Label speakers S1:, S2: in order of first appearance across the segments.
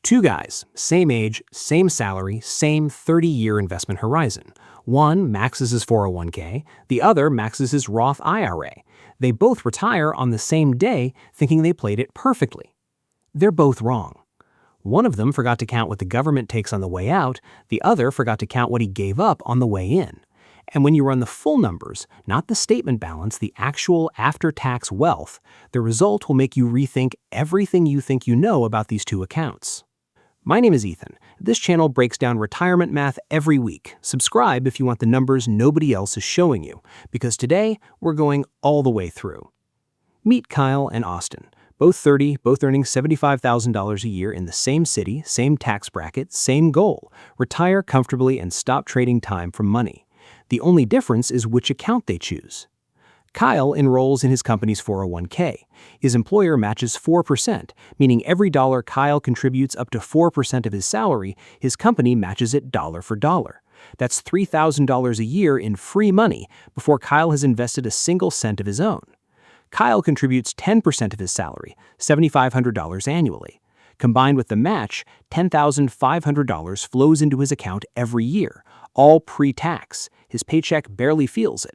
S1: Two guys, same age, same salary, same 30-year investment horizon. One maxes his 401k, the other maxes his Roth IRA. They both retire on the same day thinking they played it perfectly. They're both wrong. One of them forgot to count what the government takes on the way out, the other forgot to count what he gave up on the way in. And when you run the full numbers, not the statement balance, the actual after-tax wealth, the result will make you rethink everything you think you know about these two accounts. My name is Ethan. This channel breaks down retirement math every week. Subscribe if you want the numbers nobody else is showing you, because today we're going all the way through. Meet Kyle and Austin. Both 30, both earning $75,000 a year in the same city, same tax bracket, same goal: retire comfortably and stop trading time for money. The only difference is which account they choose. Kyle enrolls in his company's 401k. His employer matches 4%, meaning every dollar Kyle contributes up to 4% of his salary, his company matches it dollar for dollar. That's $3,000 a year in free money before Kyle has invested a single cent of his own. Kyle contributes 10% of his salary, $7,500 annually. Combined with the match, $10,500 flows into his account every year, all pre-tax. His paycheck barely feels it.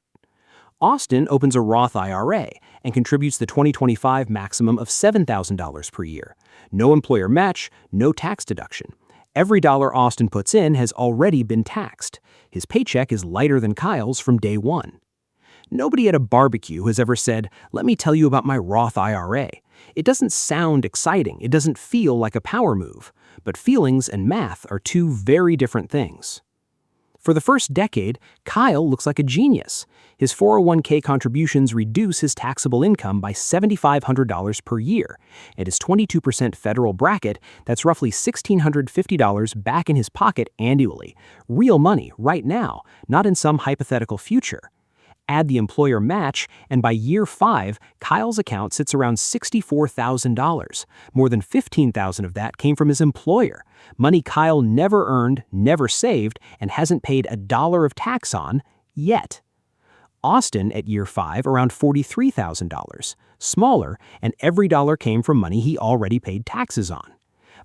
S1: Austin opens a Roth IRA and contributes the 2025 maximum of $7,000 per year. No employer match, no tax deduction. Every dollar Austin puts in has already been taxed. His paycheck is lighter than Kyle's from day one. Nobody at a barbecue has ever said, "Let me tell you about my Roth IRA." It doesn't sound exciting. It doesn't feel like a power move. But feelings and math are two very different things. For the first decade, Kyle looks like a genius. His 401k contributions reduce his taxable income by $7,500 per year. At his 22% federal bracket, that's roughly $1,650 back in his pocket annually. Real money right now, not in some hypothetical future. Add the employer match, and by year 5, Kyle's account sits around $64,000. More than $15,000 of that came from his employer, money Kyle never earned, never saved, and hasn't paid a dollar of tax on yet. Austin, at year 5, around $43,000. Smaller, and every dollar came from money he already paid taxes on.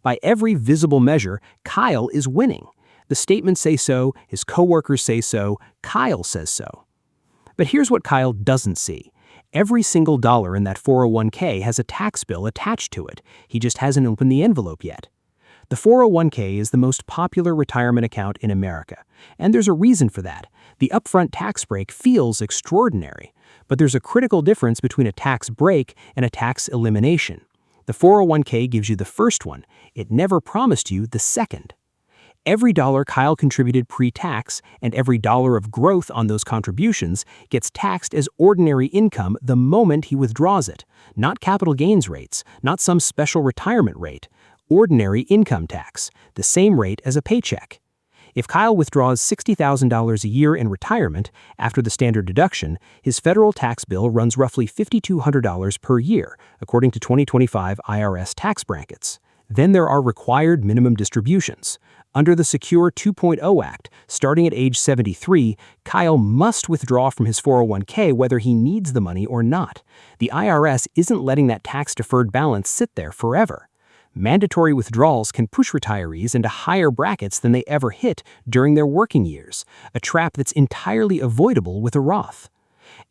S1: By every visible measure, Kyle is winning. The statements say so, his coworkers say so, Kyle says so. But here's what Kyle doesn't see. Every single dollar in that 401k has a tax bill attached to it. He just hasn't opened the envelope yet. The 401k is the most popular retirement account in America, and there's a reason for that. The upfront tax break feels extraordinary, but there's a critical difference between a tax break and a tax elimination. The 401k gives you the first one. It never promised you the second. Every dollar Kyle contributed pre-tax and every dollar of growth on those contributions gets taxed as ordinary income the moment he withdraws it. Not capital gains rates, not some special retirement rate. Ordinary income tax, the same rate as a paycheck. If Kyle withdraws $60,000 a year in retirement after the standard deduction, his federal tax bill runs roughly $5,200 per year, according to 2025 IRS tax brackets. Then there are required minimum distributions. Under the Secure 2.0 Act, starting at age 73, Kyle must withdraw from his 401k whether he needs the money or not. The IRS isn't letting that tax-deferred balance sit there forever. Mandatory withdrawals can push retirees into higher brackets than they ever hit during their working years, a trap that's entirely avoidable with a Roth.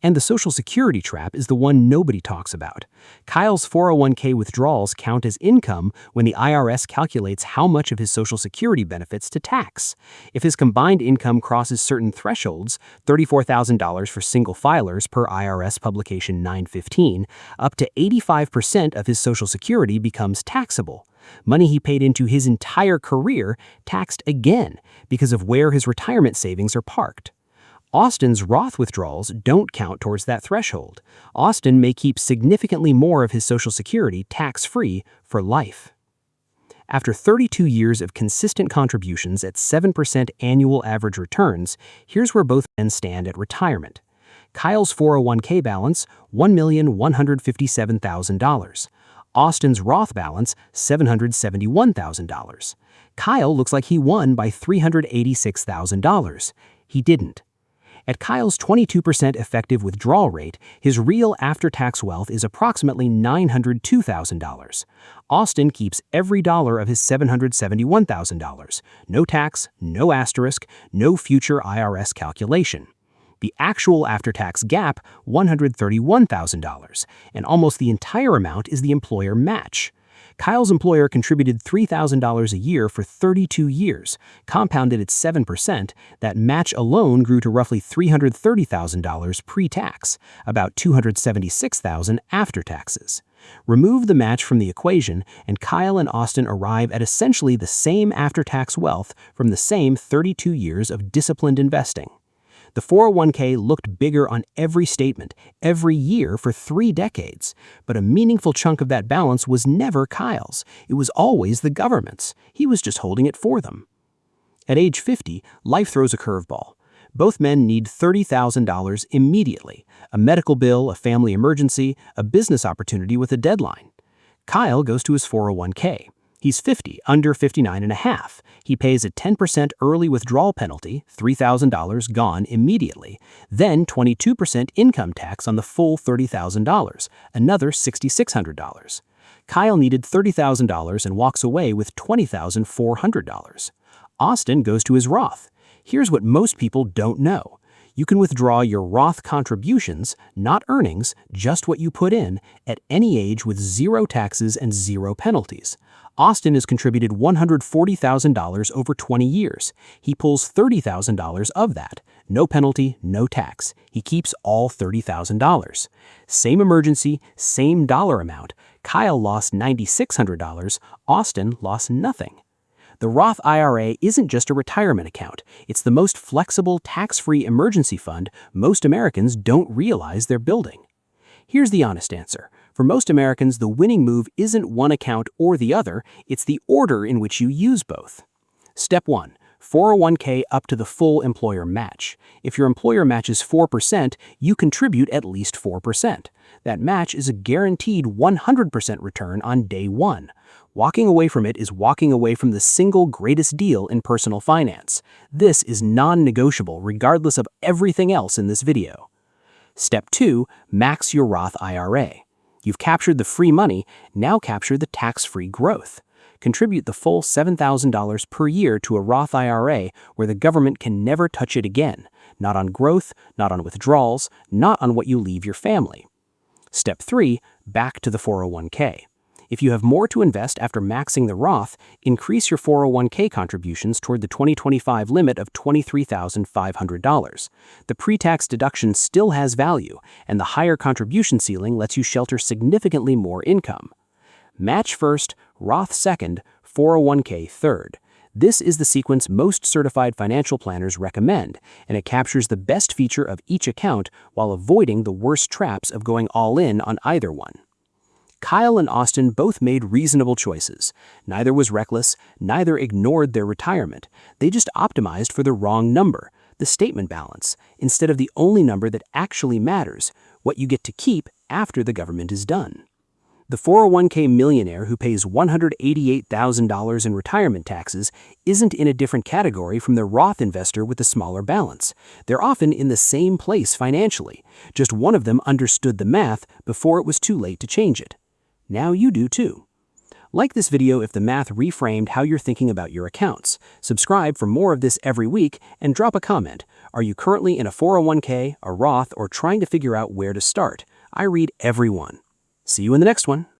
S1: And the Social Security trap is the one nobody talks about. Kyle's 401k withdrawals count as income when the IRS calculates how much of his Social Security benefits to tax. If his combined income crosses certain thresholds, $34,000 for single filers per IRS publication 915, up to 85% of his Social Security becomes taxable. Money he paid into his entire career taxed again because of where his retirement savings are parked. Austin's Roth withdrawals don't count towards that threshold. Austin may keep significantly more of his Social Security tax-free for life. After 32 years of consistent contributions at 7% annual average returns, here's where both men stand at retirement. Kyle's 401k balance, $1,157,000. Austin's Roth balance, $771,000. Kyle looks like he won by $386,000. He didn't. At Kyle's 22% effective withdrawal rate, his real after-tax wealth is approximately $902,000. Austin keeps every dollar of his $771,000. No tax, no asterisk, no future IRS calculation. The actual after-tax gap, $131,000, and almost the entire amount is the employer match. Kyle's employer contributed $3,000 a year for 32 years, compounded at 7%. That match alone grew to roughly $330,000 pre-tax, about $276,000 after taxes. Remove the match from the equation, and Kyle and Austin arrive at essentially the same after-tax wealth from the same 32 years of disciplined investing. The 401k looked bigger on every statement, every year for 3 decades, but a meaningful chunk of that balance was never Kyle's. It was always the government's. He was just holding it for them. At age 50, life throws a curveball. Both men need $30,000 immediately: a medical bill, a family emergency, a business opportunity with a deadline. Kyle goes to his 401k. He's 50, under 59 and a half. He pays a 10% early withdrawal penalty, $3,000 gone immediately, then 22% income tax on the full $30,000, another $6,600. Kyle needed $30,000 and walks away with $20,400. Austin goes to his Roth. Here's what most people don't know. You can withdraw your Roth contributions, not earnings, just what you put in, at any age with 0 taxes and 0 penalties. Austin has contributed $140,000 over 20 years. He pulls $30,000 of that. No penalty, no tax. He keeps all $30,000. Same emergency, same dollar amount. Kyle lost $9,600. Austin lost nothing. The Roth IRA isn't just a retirement account. It's the most flexible, tax-free emergency fund most Americans don't realize they're building. Here's the honest answer. For most Americans, the winning move isn't one account or the other, it's the order in which you use both. Step 1. 401k up to the full employer match. If your employer matches 4%, you contribute at least 4%. That match is a guaranteed 100% return on day 1. Walking away from it is walking away from the single greatest deal in personal finance. This is non-negotiable regardless of everything else in this video. Step 2. Max your Roth IRA. You've captured the free money, now capture the tax-free growth. Contribute the full $7,000 per year to a Roth IRA where the government can never touch it again. Not on growth, not on withdrawals, not on what you leave your family. Step 3. Back to the 401k. If you have more to invest after maxing the Roth, increase your 401k contributions toward the 2025 limit of $23,500. The pre-tax deduction still has value, and the higher contribution ceiling lets you shelter significantly more income. Match first, Roth second, 401k third. This is the sequence most certified financial planners recommend, and it captures the best feature of each account while avoiding the worst traps of going all in on either one. Kyle and Austin both made reasonable choices. Neither was reckless, neither ignored their retirement. They just optimized for the wrong number, the statement balance, instead of the only number that actually matters, what you get to keep after the government is done. The 401k millionaire who pays $188,000 in retirement taxes isn't in a different category from the Roth investor with the smaller balance. They're often in the same place financially. Just one of them understood the math before it was too late to change it. Now you do too. Like this video if the math reframed how you're thinking about your accounts. Subscribe for more of this every week and drop a comment. Are you currently in a 401k, a Roth, or trying to figure out where to start? I read every one. See you in the next one.